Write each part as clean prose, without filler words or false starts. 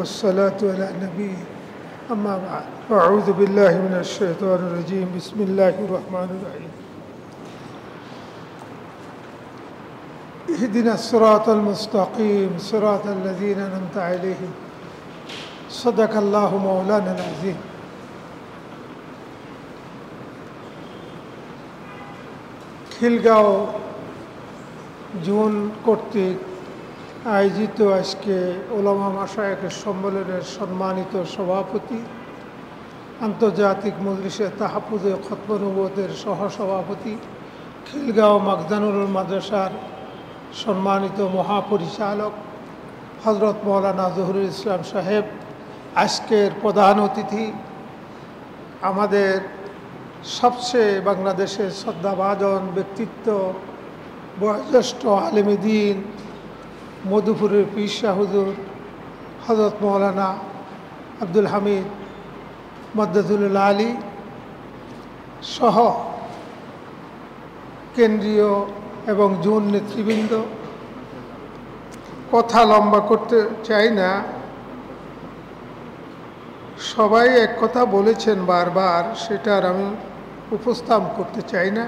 والصلاة على النبي أما بعد أعوذ بالله من الشيطان الرجيم بسم الله الرحمن الرحيم اهدنا الصراط المستقيم صراط الذين أنعمت عليهم صدق الله مولانا العظيم Khilgaon June কর্তৃক আয়োজিত আজকে ওলামা মাশায়েখের সম্মেলনের সম্মানিত সভাপতি, আন্তর্জাতিক মজলিসে তাহাফুজে খতম নবুয়তের সহসভাপতি, খিলগাঁও মাখজানুরুল মাদ্রাসার সম্মানিত মহাপরিচালক হযরত মাওলানা জহুরুল ইসলাম সাহেব, আজকের প্রধান অতিথি আমাদের সবচেয়ে বাংলাদেশের শ্রদ্ধাভাজন ব্যক্তিত্ব, বয়োজ্যেষ্ঠ আলেমে দ্বীন, মধুপুরের পীর শাহ হুজুর হযরত মাওলানা আব্দুল হামিদ মদ্দাতুল আলী সহ কেন্দ্রীয় এবং জুন নেতৃবৃন্দ। কথা লম্বা করতে চাই না, সবাই এক কথা বলেছেন বারবার, সেটা আর আমি উপস্থাপন করতে চাই না।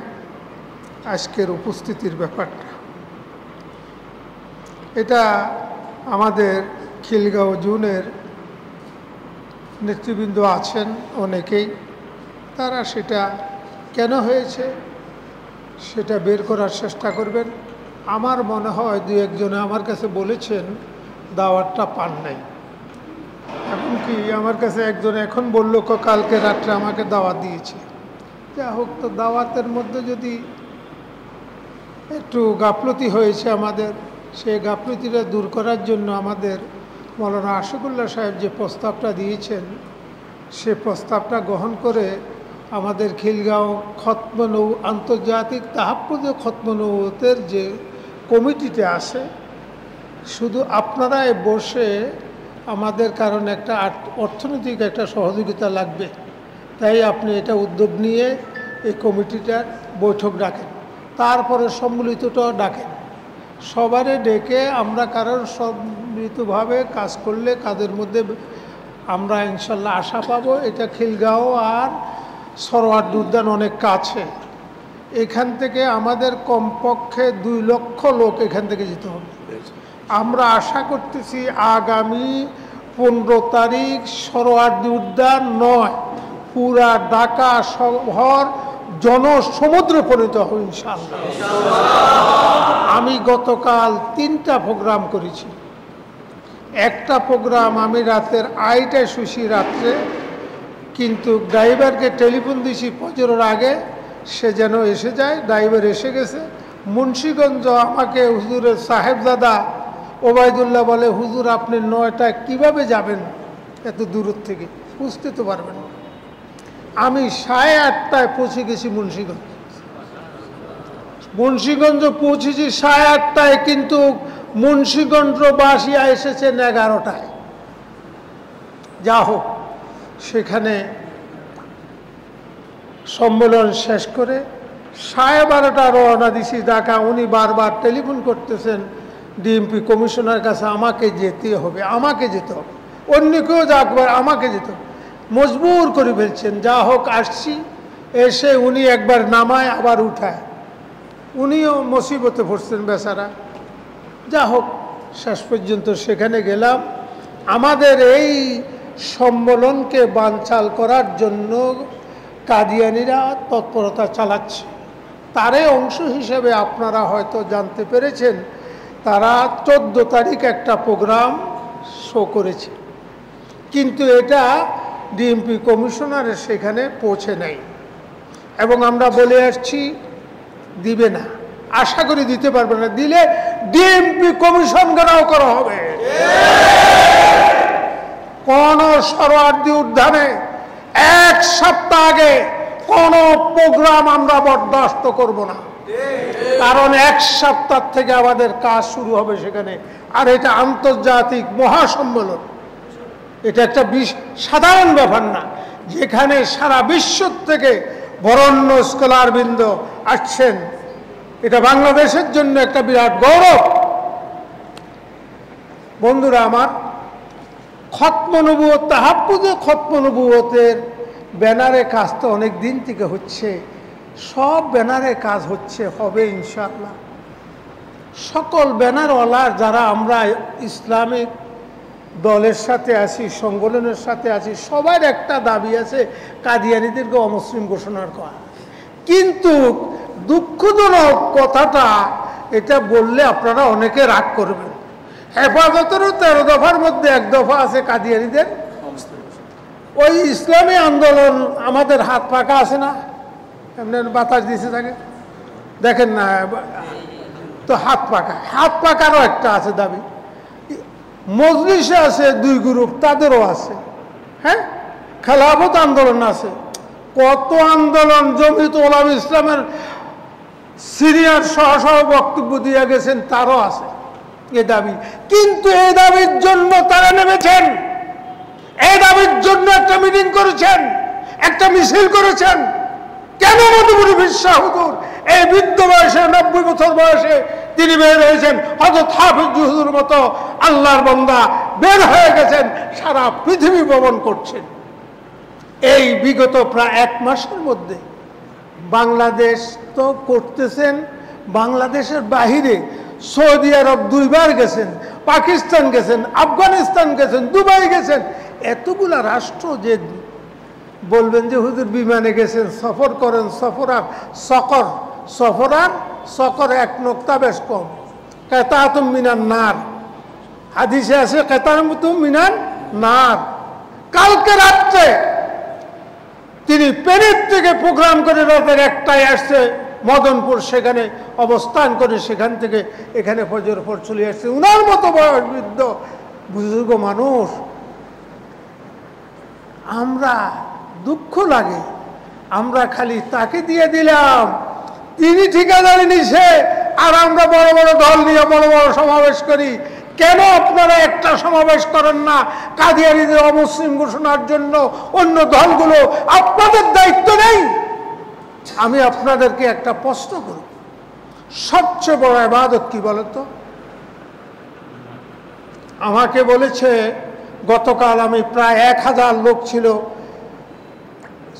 আজকের উপস্থিতির ব্যাপারটা এটা আমাদের খিলগাঁও জুনের নেতৃবৃন্দ আছেন অনেকেই, তারা সেটা কেন হয়েছে সেটা বের করার চেষ্টা করবেন। আমার মনে হয় দু একজনে আমার কাছে বলেছেন দাওয়াতটা পান নাই, এমনকি আমার কাছে একজন এখন বলল কালকে রাত্রে আমাকে দাওয়াত দিয়েছে। যা হোক, তো দাওয়াতের মধ্যে যদি একটু গাফলতি হয়েছে আমাদের, সেই গাফলতিটা দূর করার জন্য আমাদের মাওলানা আশিকুল্লাহ সাহেব যে প্রস্তাবটা দিয়েছেন, সে প্রস্তাবটা গ্রহণ করে আমাদের খিলগাঁও আন্তর্জাতিক তাহাফুজে খতম নবুয়তের যে কমিটিতে আছে, শুধু আপনারাই বসে আমাদের কারণ একটা অর্থনৈতিক একটা সহযোগিতা লাগবে, তাই আপনি এটা উদ্যোগ নিয়ে এই কমিটিটার বৈঠক ডাকেন, তারপরে সম্মিলিতটাও ডাকেন, সবারে ডেকে আমরা কারণ সম্মিলিতভাবে কাজ করলে কাজের মধ্যে আমরা ইনশাল্লাহ আশা পাবো। এটা খিলগাঁও আর সরোয়ার্দী উদ্যান অনেক কাছে, এখান থেকে আমাদের কমপক্ষে 2 লক্ষ লোক এখান থেকে যেতে হবে। আমরা আশা করতেছি আগামী 15 তারিখ সরোয়ার্দী উদ্যান নয়, পুরা ঢাকা শহর জনসমুদ্রে পরিণত হবে ইনশাআল্লাহ। আমি গতকাল 3টা প্রোগ্রাম করেছি। একটা প্রোগ্রাম আমি রাতের 8টায় শুছি রাত্রে, কিন্তু ড্রাইভারকে টেলিফোন দিয়েছি ফজরের আগে, সে যেন এসে যায়। ড্রাইভার এসে গেছে। মুন্সিগঞ্জ আমাকে হুজুরের সাহেবজাদা ওবায়দুল্লাহ বলে, হুজুর আপনি 9টায় কীভাবে যাবেন এত দূর থেকে, বুঝতে তো পারবেন। আমি 8:30টায় পৌঁছে গেছি মুন্সিগঞ্জ। মুন্সিগঞ্জ পৌঁছেছি 8:30টায়, কিন্তু মুন্সিগঞ্জবাসী এসেছেন 11টায়। যা হোক, সেখানে সম্মেলন শেষ করে 12:30 রওনা দিছি ঢাকা। উনি বারবার টেলিফোন করতেছেন ডিএমপি কমিশনার কাছে, আমাকে যেতে হবে, আমাকে যেতে হবে, অন্য কেউ যাকবার, আমাকে যেতে হবে, মজবুর করে ফেলছেন। যা হোক, আসছি। এসে উনি একবার নামায় আবার উঠায়, উনিও মুসিবতে পড়ছেন বেচারা। যা হোক, শেষ পর্যন্ত সেখানে গেলাম। আমাদের এই সম্মেলনকে বানচাল করার জন্য কাদিয়ানিরা তৎপরতা চালাচ্ছে। তারই অংশ হিসেবে আপনারা হয়তো জানতে পেরেছেন, তারা 14 তারিখ একটা প্রোগ্রাম শো করেছে, কিন্তু এটা ডিএমপি কমিশনারের সেখানে পৌঁছে নাই, এবং আমরা বলে আসছি দিবে না, আশা করি দিতে পারবে না। দিলে ডিএমপি কমিশন ঘেরাও করা হবে। কোন সরোয়ার্দী উদ্যানে 1 সপ্তাহ আগে কোন প্রোগ্রাম আমরা বরদাস্ত করব না, কারণ 1 সপ্তাহ থেকে আমাদের কাজ শুরু হবে সেখানে। আর এটা আন্তর্জাতিক মহাসম্মেলন, এটা একটা সাধারণ ব্যাপার না, যেখানে সারা বিশ্ব থেকে বরেণ্য স্কলারবৃন্দ আসছেন। এটা বাংলাদেশের জন্য একটা বিরাট গৌরব। বন্ধুরা আমার, খতম নবুয়ত, তাহাফ্ফুজে খতম নবুয়তের ব্যানারে কাজ তো অনেক দিন থেকে হচ্ছে, সব ব্যানারে কাজ হচ্ছে, হবে ইনশাআল্লাহ। সকল ব্যানারওয়ালার যারা আমরা ইসলামিক দলের সাথে আছি, সংগঠনের সাথে আছি, সবার একটা দাবি আছে কাদিয়ানীদেরকে অমুসলিম ঘোষণা করা। কিন্তু দুঃখজনক কথাটা, এটা বললে আপনারা অনেকে রাগ করবেন। হেফাজতেরও 13 দফার মধ্যে এক দফা আছে কাদিয়ানীদের। ওই ইসলামী আন্দোলন আমাদের হাত পাকা আছে না, এমনি বাতাস দিতে থাকে দেখেন না, তো হাত পাকারও একটা আছে দাবি। মজলিসে আছে 2 গ্রুপ, তাদেরও আছে। হ্যাঁ, খেলাফত আন্দোলন আছে, কত আন্দোলন। জমিয়ত উলামা ইসলামের সিনিয়র সহ বক্তব্য দিয়ে গেছেন, তারও আছে এ দাবি। কিন্তু এই দাবির জন্য তারা নেমেছেন, এই দাবির জন্য একটা মিটিং করেছেন, একটা মিছিল করেছেন। কেন মধুপুরী বিশ্বাস হুজুর এই বৃদ্ধ বয়সে, 90 বছর বয়সে তিনি বের হয়েছেন, হযরত হাফিজ হুজুর মতো আল্লাহর বান্দা বের হয়ে গেছেন, সারা পৃথিবী ভ্রমণ করছেন। এই বিগত প্রায় 1 মাসের মধ্যে বাংলাদেশ তো করতেছেন, বাংলাদেশের বাহিরে সৌদি আরব 2 বার গেছেন, পাকিস্তান গেছেন, আফগানিস্তান গেছেন, দুবাই গেছেন। এতগুলা রাষ্ট্র যে বলবেন যে হুজুর বিমানে গেছেন, সফর করেন, সফর এক নোক্তা বেশ কম। কেতাতুম মিনান নার, হাদিসে আছে কেতাতুম মিনান নার। কালকে রাত্রে তিনি পেনের থেকে প্রোগ্রাম করে রাতের 1টায় আসছে মদনপুর, সেখানে অবস্থান করে সেখান থেকে এখানে ফজর পর চলে আসছে। উনার মতো বয়স বৃদ্ধ বুজুর্গ মানুষ। আমরা দুঃখ লাগে, আমরা খালি তাকে দিয়ে দিলাম, তিনি ঠিকাদারি নিছে, আর আমরা বড় বড় দল নিয়ে বড় বড় সমাবেশ করি। কেন আপনারা একটা সমাবেশ করেন না কাদিয়ানীদের অমুসলিম ঘোষণার জন্য? অন্য দলগুলো, আপনাদের দায়িত্ব নেই? আমি আপনাদেরকে একটা প্রশ্ন করব, সবচেয়ে বড় ইবাদত কি বলতো? আমাকে বলেছে গতকাল, আমি প্রায় 1000 লোক ছিল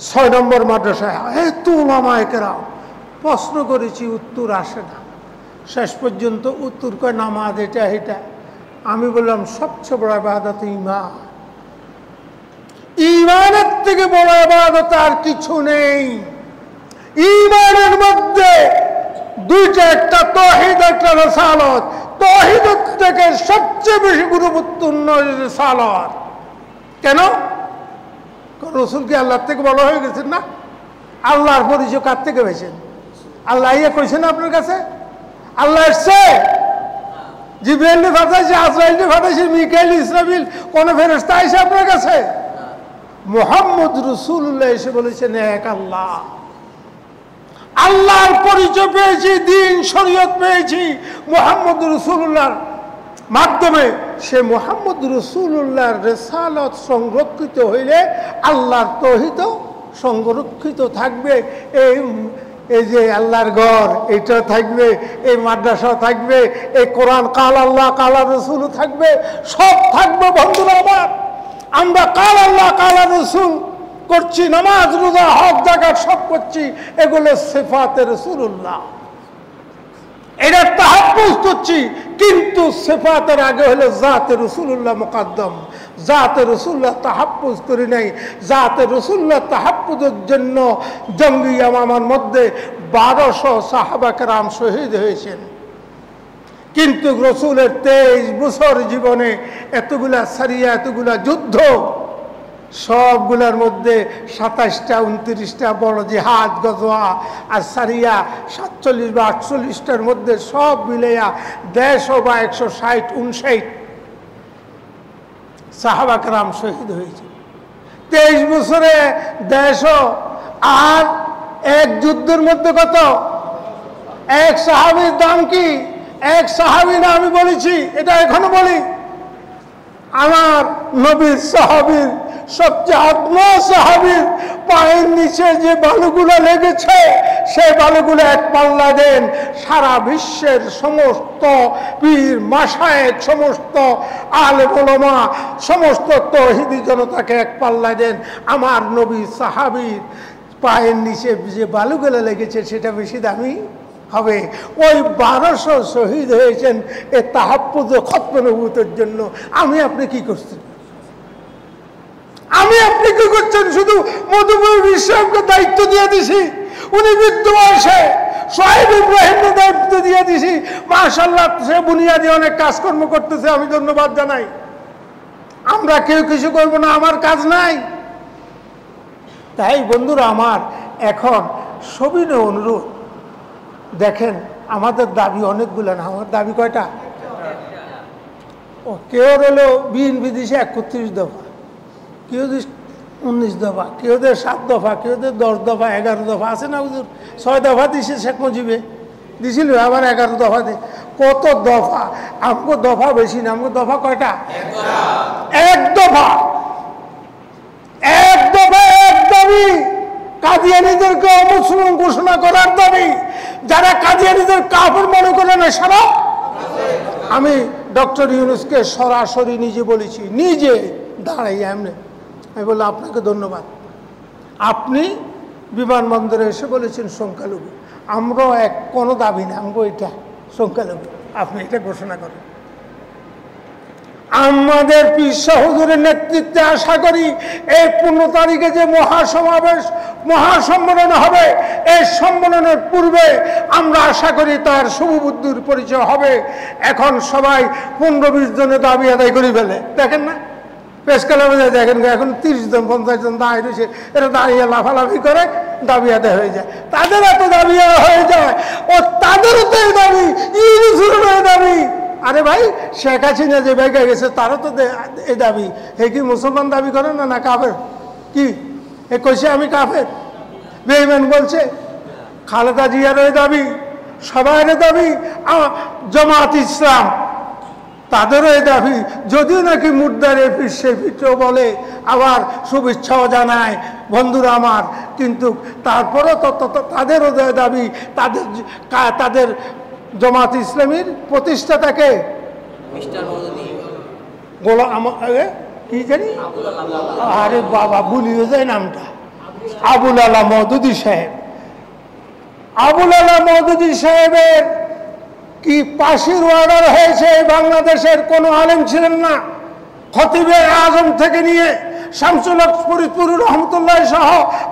6 নম্বর মাদ্রাসায়, এত উলামায়ে কেরাম, প্রশ্ন করেছি, উত্তর আসে না। শেষ পর্যন্ত উত্তর কয় নামাজ, এটা এটা। আমি বললাম সবচেয়ে বড় ইবাদত ঈমান, ঈমানের থেকে বড় ইবাদত আর কিছু নেই। ঈমানের মধ্যে 2টা, একটা তাওহীদ, একটা রিসালাত। তাওহীদ থেকে সবচেয়ে বেশি গুরুত্বপূর্ণ রিসালাত। কেন? রাসূলকে আল্লাহর থেকে বলা হয়ে গেছেন না? আল্লাহর পরিচয় কার থেকে পেয়েছেন? আল্লাহ ইয়ে কইছেন আপনার কাছে? আল্লাহ এসছে, জিবরাইল পাঠাইছে, আজরাইল পাঠাইছে, মিকাইল, ইসরাফিল, কোন ফেরেশতা এসে আপনার কাছে? মুহাম্মদ রাসূলুল্লাহ এসে বলেছেন এক আল্লাহ। আল্লাহর পরিচয় পেয়েছি, দিন শরীয়ত পেয়েছি মুহাম্মদ রাসূলুল্লাহর মাধ্যমে। সে মুহাম্মদ রাসূলুল্লাহর রিসালাত সংরক্ষিত হইলে আল্লাহর তাওহীদ সংরক্ষিত থাকবে। এই যে আল্লাহর ঘর, এটা থাকবে, এই মাদ্রাসা থাকবে, এই কোরআন কাল আল্লাহ কাল রাসূল থাকবে, সব থাকবে। বন্ধুরা আমার, আমরা কাল আল্লাহ কাল রাসূল করছি, নামাজ রোজা হজ যাকাত সব করছি, এগুলো সিফাতে রাসূলুল্লাহ, এটা তাহাফ্ফুজ করছি। কিন্তু সিফাতের আগে হলো জাতে রাসূলুল্লাহ মুকদ্দম। জাতে রাসূলুল্লাহ তাহাফ্ফুজ করি নাই। জাতে রাসূলুল্লাহ তাহাফ্ফুজের জন্য জঙ্গি ইয়ামামার মধ্যে 1200 সাহাবা কেরাম শহীদ হয়েছেন। কিন্তু রাসূলের 23 বছর জীবনে এতগুলা সারিয়া, এতগুলা যুদ্ধ, সবগুলার মধ্যে 27টা 29টা বড় জিহাদ গজওয়া আর সারিয়া 47 বা 48টার মধ্যে সব মিলেয়া 150 বা 160 59 সাহাবা কেরাম শহীদ হয়েছে। 23 বছরে 150, আর এক যুদ্ধের মধ্যে কত? এক সাহাবীর দাম কি? এক সাহাবী না, আমি বলেছি, এটা এখনো বলি, আমার নবীর সাহাবীর সবচেয়ে আগ্ন সাহাবীর পায়ের নিচে যে বালুগুলো লেগেছে সেই বালুগুলো এক পাল্লা দেন, সারা বিশ্বের সমস্ত পীর মাশায়েখ, সমস্ত আলেম ওলামা, সমস্ত তৌহিদি জনতাকে এক পাল্লা দেন, আমার নবী সাহাবীর পায়ের নিচে যে বালুগুলো লেগেছে সেটা বেশি দামি হবে। ওই 1200 শহীদ হয়েছেন এ তাহাফ্ফুজ খতম নবুয়তের জন্য। আমি আপনি কি করছেন? আমি আপনি কি করছেন? শুধু মধুপুর বিশ্বকে দায়িত্ব দিয়ে দিছি, উনি বৃদ্ধ বয়সে সোহেব ইব্রাহিমকে দায়িত্ব দিয়ে দিছি, মাশাআল্লাহ সে বুনিয়াদি অনেক কাজকর্ম করতেছে, আমি ধন্যবাদ জানাই। আমরা কেউ কিছু করবো না, আমার কাজ নাই। তাই বন্ধুরা আমার, এখন সবিনয় অনুরোধ, দেখেন আমাদের দাবি অনেকগুলো না, আমার দাবি কয়টা? ও কেউ হলো বিএনপি দিছে 31 দফা, কেউ দিস 19 দফা, কেউ 7 দফা, কেউ 10 দফা, 11 দফা, আছে না হুজুর? 6 দফা দিছে শেখ মুজিবে, দিছিল আবার 11 দফা দে। কত দফা? আমাকে দফা বেশি না, আমাকে দফা কয়টা? এক দফা, এক দফা, এক দাবি। কাদিয়ানীদেরকে অমুসলিম ঘোষণা করার দাবি। যারা কাদিয়ানীদের কাফের মনে করে না সারা, আমি ডক্টর ইউনূসকে সরাসরি নিজে বলেছি, নিজে দাঁড়াই এমনি, আমি বললাম আপনাকে ধন্যবাদ, আপনি বিমানবন্দরে এসে বলেছেন সংখ্যালঘু, আমরাও কোনো দাবি না, আমগো এটা সংখ্যালঘু, আপনি এটা ঘোষণা করেন। আমাদের পীর শাহ হুজুরের নেতৃত্বে আশা করি এই 15 তারিখে যে মহাসমাবেশ, মহাসম্মেলন হবে, এই সম্মেলনের পূর্বে আমরা আশা করি তার শুভবুদ্ধির পরিচয় হবে। এখন সবাই 15-20 জনের দাবি আদায় করে ফেলে, দেখেন না প্রেস ক্লাবে দেখেন, এখন 30 জন 50 জন দাঁড়িয়ে রয়েছে, এরা দাঁড়িয়ে লাফালাফি করে দাবি আদায় হয়ে যায়। তাদের এত দাবি হয়ে যায়, ও তাদেরও তো এই দাবি, ইউনূসেরও এই দাবি। আরে ভাই, শেখ হাসিনা যে বেগে গেছে তারও তো এই দাবি। হে কি মুসলমান দাবি করে না, না কাফের? কি এ কইছে আমি কাফের? বেঈমান বলছে। খালেদা জিয়ার এই দাবি, সবার দাবি, জামাত ইসলাম তাদেরও এই দাবি। যদিও নাকি মুর্দারে ফিরছে ফিরতেও বলে, আবার শুভেচ্ছাও জানায় বন্ধুরা আমার, কিন্তু তারপরেও তাদেরও দাবি, তাদের জামাত ইসলামীর প্রতিষ্ঠাতাকে কি জানি, আরে বাবা ভুলিয়ে যায় নামটা, আবুল আলা মওদুদী সাহেব। আবুল আলা মওদুদী সাহেবের কি ফাঁসির অর্ডার হয়েছে, বাংলাদেশের কোনো আলেম ছিলেন না, খতিবে আজম থেকে নিয়ে শামসুল হক ফরিদপুরি রহমতুল্লাহ সহ,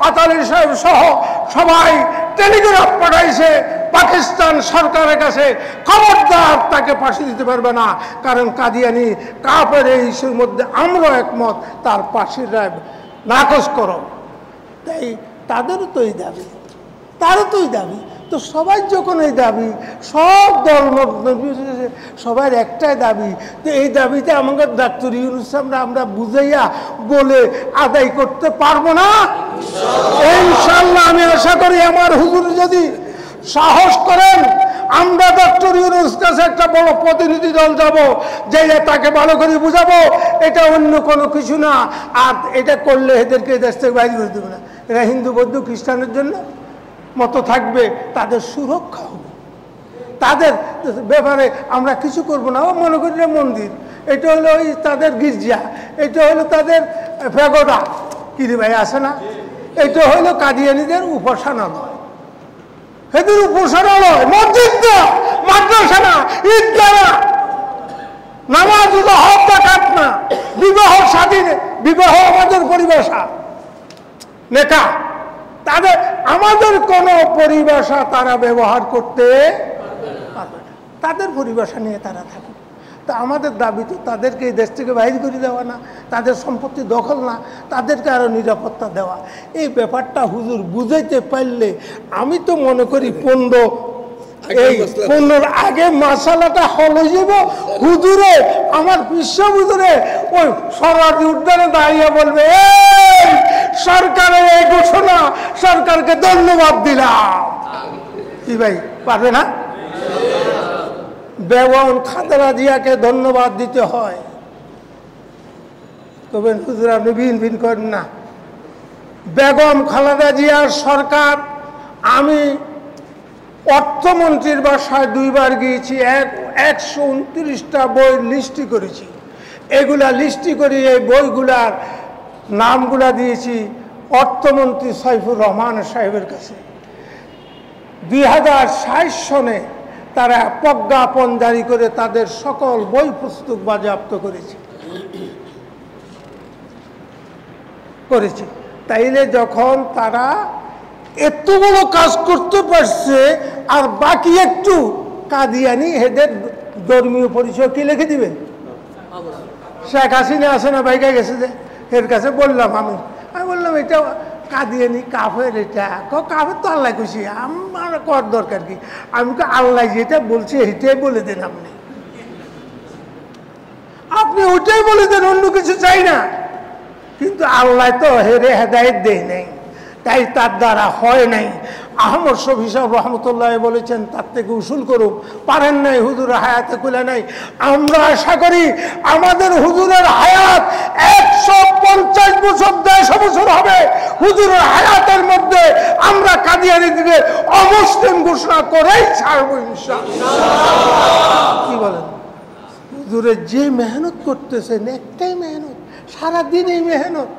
আতালি সাহেব সহ সবাই টেলিগ্রাফ পাঠাইছে পাকিস্তান সরকারের কাছে, খবরদার তাকে ফাঁসি দিতে পারবে না, কারণ কাদিয়ানি কাফের। এই ইস্যুর মধ্যে আমরা একমত, তার ফাঁসির রায় নাকচ করো। তাই তাদেরও তো এই দাবি, তারও তো এই দাবি। তো সবাই যখন এই দাবি, সব দল সবার একটাই দাবি, তো এই দাবিতে আমাকে ডাক্তার ইউনূস আমরা বুঝাইয়া বলে আদায় করতে পারবো না ইনশাআল্লাহ। আমি আশা করি আমার হুজুর যদি সাহস করেন, আমরা ডক্টর ইউনূস কাছে একটা বড় প্রতিনিধি দল যাব, যে তাকে ভালো করে বুঝাবো এটা অন্য কোনো কিছু না। আর এটা করলে এদেরকে দেশ থেকে বাইরে করে দেবে না, এরা হিন্দু বৌদ্ধ খ্রিস্টানের জন্য মতো থাকবে, তাদের সুরক্ষা হবে, তাদের ব্যাপারে আমরা কিছু করব না। ও মনে করি মন্দির, এটা হলো ওই তাদের গির্জা, এটা হলো তাদের প্যাগোডা, কি রে ভাই আছে না, এটা হলো কাদিয়ানীদের উপাসনালয়, এদের উপাসনালয়, মসজিদ না, মাদ্রাসা না, ঈদগাহ না, নামাজ হক বা কাট না, বিবাহ স্বাধীন, বিবাহ আমাদের পরিভাষা, নেতা তাদের, আমাদের কোনো পরিভাষা তারা ব্যবহার করতে পারবে না, তাদের পরিভাষা নিয়ে তারা থাকে। তা আমাদের দাবি তো তাদেরকে এই দেশ থেকে বাইরে করে দেওয়া না, তাদের সম্পত্তি দখল না, তাদেরকে আরও নিরাপত্তা দেওয়া। এই ব্যাপারটা হুজুর বুঝাইতে পারলে আমি তো মনে করি 15 আগে মশালাটা হলে যাব। হুজুরে আমার বিশ্ব হুজুরে ওই সরাসরি উদ্যানে দাঁড়িয়ে বলবে, এই সরকারের এই ঘোষণা, সরকারকে ধন্যবাদ দিলাম। কি ভাই পারবে না? বেগম খালেদা জিয়াকে ধন্যবাদ দিতে হয়, কবেন হুজুর আপনি ভিন করেন না। বেগম খালেদা জিয়ার সরকার, আমি অর্থমন্ত্রীর বাসায় 2 বার গিয়েছি, 129টা বই লিস্টি করেছি। এগুলা লিস্টি করে এই বইগুলার নামগুলা দিয়েছি অর্থমন্ত্রী সাইফুর রহমান সাহেবের কাছে। 2060 সনে তারা প্রজ্ঞাপন জারি করে তাদের সকল বই পুস্তক বাজেয়াপ্ত করেছে। তাইলে যখন তারা এত বড় কাজ করতে পারছে, আর বাকি একটু কাদিয়ানি এদের ধর্মীয় পরিচয় কি লিখে দিবে? শেখ হাসিনা আছে না, বাইকে গেছে যে, এর কাছে বললাম আমি বললাম এটা কাদিয়ানি কাফের, এটা কাফের তো আল্লাহ কইছি, আমার কর দরকার কি? আমি তো আল্লাহ যেটা বলছি এটাই বলে দেন, আপনি ওইটাই বলে দেন, অন্য কিছু চাই না। কিন্তু আল্লাহ তো হেরে হেদায়েত দেয় নাই, তাই তার দ্বারা হয় নাই। আহমদ শফী সাহেব রহমতুল্লাহ বলেছেন তার থেকে উসুল করুন, পারেন নাই, হুজুরের হায়াতে খুলে নাই। আমরা আশা করি আমাদের হুজুরের হায়াত 150 বছর 150 বছর হবে। হুজুরের হায়াতের মধ্যে আমরা কাদিয়ানীকে অমুসলিম ঘোষণা করেই ছাড়বো ইনশাআল্লাহ। কি বলেন? হুজুরে যে মেহনত করতেছেন, একটাই মেহনত, সারাদিন এই মেহনত।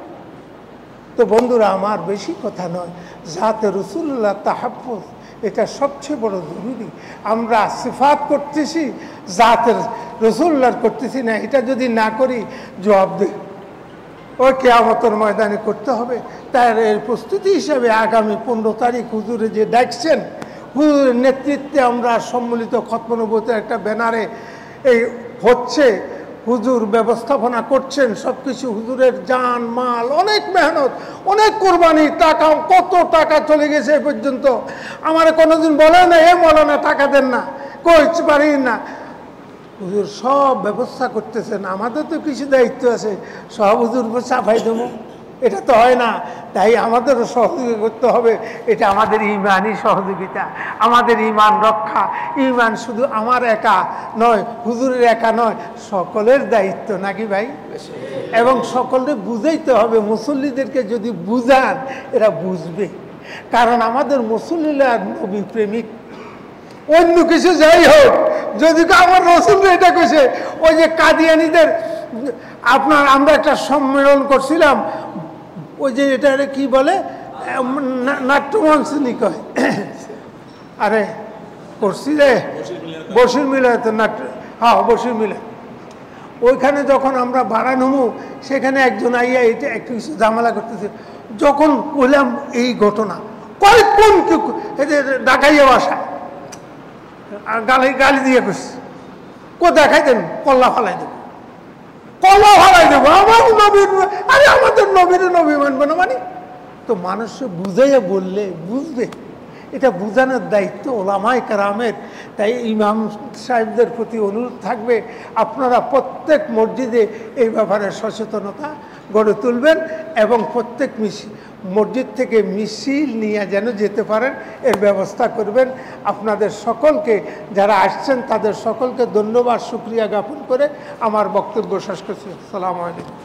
তো বন্ধুরা আমার, বেশি কথা নয়, জাতে রসুল্লাহ তাহাফুজ এটা সবচেয়ে বড় জরুরি। আমরা সিফাত করতেছি, জাতের রসুল্লাহর করতেছি না, এটা যদি না করি জবাবদেহি ওই কিয়ামতের ময়দানে করতে হবে। তাই এর প্রস্তুতি হিসাবে আগামী 15 তারিখ হুজুরে যে ডাকছেন, হুজুরের নেতৃত্বে আমরা সম্মিলিত খতম নবুয়তের একটা ব্যানারে এই হচ্ছে, হুজুর ব্যবস্থাপনা করছেন সবকিছু। হুজুরের জান মাল, অনেক মেহনত, অনেক কোরবানি, টাকা, কত টাকা চলে গেছে এ পর্যন্ত। আমার কোনোদিন বলে না এ বলে না টাকা দেন না, কইতে পারি না। হুজুর সব ব্যবস্থা করতেছেন, আমাদের তো কিছু দায়িত্ব আছে, সব হুজুর চাপাই দেবো, এটা তো হয় না। তাই আমাদেরও সহযোগিতা করতে হবে। এটা আমাদের ইমানই সহযোগিতা, আমাদের ইমান রক্ষা। ইমান শুধু আমার একা নয়, হুজুরের একা নয়, সকলের দায়িত্ব, নাকি ভাই? এবং সকলকে বুঝাইতে হবে। মুসল্লিদেরকে যদি বুঝান এরা বুঝবে, কারণ আমাদের মুসল্লিরা নবী প্রেমিক। অন্য কিছু যাই হোক, যদি আমার রসুল এটা কইছে, ওই যে কাদিয়ানীদের আপনার আমরা একটা সম্মেলন করছিলাম, ওই যে এটা কি বলে নাট্যমঞ্চনী কয়, আরে করছি রে বসির মিলে, তো নাট্য, হ্যাঁ বসির মিলে। ওইখানে যখন আমরা ভাড়া নেবো, সেখানে একজন আইয়া এটা একটু কিছু ঝামেলা করতেছে। যখন বললাম এই ঘটনা, কয় কোন ডাকাইয়া বাসায় গালি দিয়ে করছে, দেখাই দেন কল্লা ফালাই দেবো, কল্লা ফালাই দেবো, আমার নবীর, আরে আমাদের নবীর নবী মানবো না মানে? তো মানুষকে বুঝাইয়া বললে বুঝবে, এটা বুঝানোর দায়িত্ব ওলামায়ে কেরামের। তাই ইমাম সাহেবদের প্রতি অনুরোধ থাকবে, আপনারা প্রত্যেক মসজিদে এই ব্যাপারে সচেতনতা গড়ে তুলবেন এবং প্রত্যেক মসজিদ থেকে মিছিল নিয়ে যেন যেতে পারেন এর ব্যবস্থা করবেন। আপনাদের সকলকে, যারা আসছেন তাদের সকলকে ধন্যবাদ, শুকরিয়া জ্ঞাপন করে আমার বক্তব্য শেষ করছি। আসসালামু আলাইকুম।